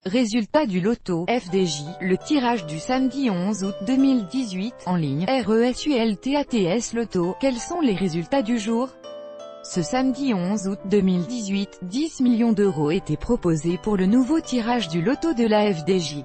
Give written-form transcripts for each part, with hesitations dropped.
Résultat du loto FDJ, le tirage du samedi 11 août 2018, en ligne, RESULTATS Loto. Quels sont les résultats du jour? Ce samedi 11 août 2018, 10 millions d'euros étaient proposés pour le nouveau tirage du loto de la FDJ.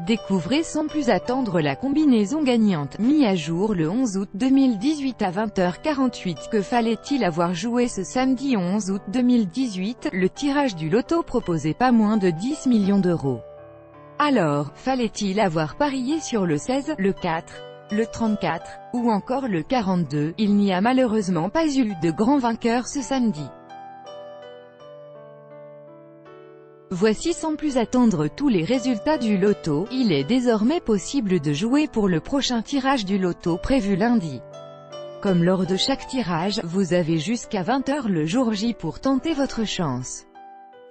Découvrez sans plus attendre la combinaison gagnante, mise à jour le 11 août 2018 à 20h48. Que fallait-il avoir joué ce samedi 11 août 2018? Le tirage du loto proposait pas moins de 10 millions d'euros. Alors, fallait-il avoir parié sur le 16, le 4, le 34, ou encore le 42? Il n'y a malheureusement pas eu de grand vainqueur ce samedi. Voici sans plus attendre tous les résultats du loto. Il est désormais possible de jouer pour le prochain tirage du loto prévu lundi. Comme lors de chaque tirage, vous avez jusqu'à 20h le jour J pour tenter votre chance.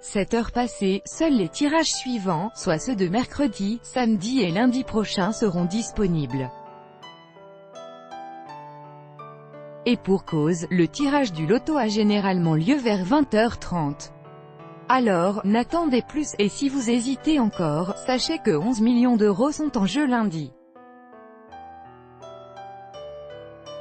7 heures passées, seuls les tirages suivants, soit ceux de mercredi, samedi et lundi prochain seront disponibles. Et pour cause, le tirage du loto a généralement lieu vers 20h30. Alors, n'attendez plus, et si vous hésitez encore, sachez que 11 millions d'euros sont en jeu lundi.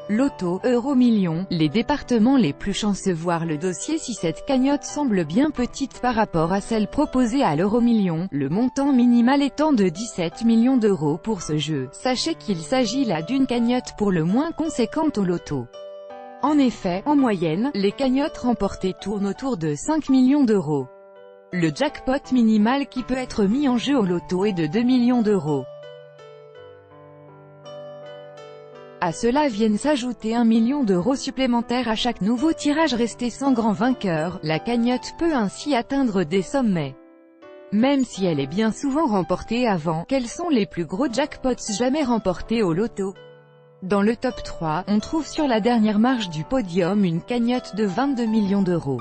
Loto, Euro-million, les départements les plus chanceux voient le dossier. Si cette cagnotte semble bien petite par rapport à celle proposée à l'Euro-million, le montant minimal étant de 17 millions d'euros pour ce jeu, sachez qu'il s'agit là d'une cagnotte pour le moins conséquente au loto. En effet, en moyenne, les cagnottes remportées tournent autour de 5 millions d'euros. Le jackpot minimal qui peut être mis en jeu au loto est de 2 millions d'euros. À cela viennent s'ajouter 1 million d'euros supplémentaires à chaque nouveau tirage. Resté sans grand vainqueur, la cagnotte peut ainsi atteindre des sommets. Même si elle est bien souvent remportée avant. Quels sont les plus gros jackpots jamais remportés au loto? Dans le top 3, on trouve sur la dernière marche du podium une cagnotte de 22 millions d'euros.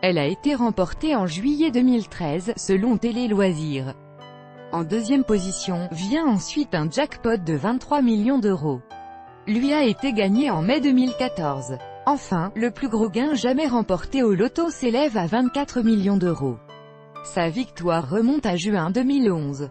Elle a été remportée en juillet 2013, selon Télé Loisirs. En deuxième position, vient ensuite un jackpot de 23 millions d'euros. Lui a été gagné en mai 2014. Enfin, le plus gros gain jamais remporté au loto s'élève à 24 millions d'euros. Sa victoire remonte à juin 2011.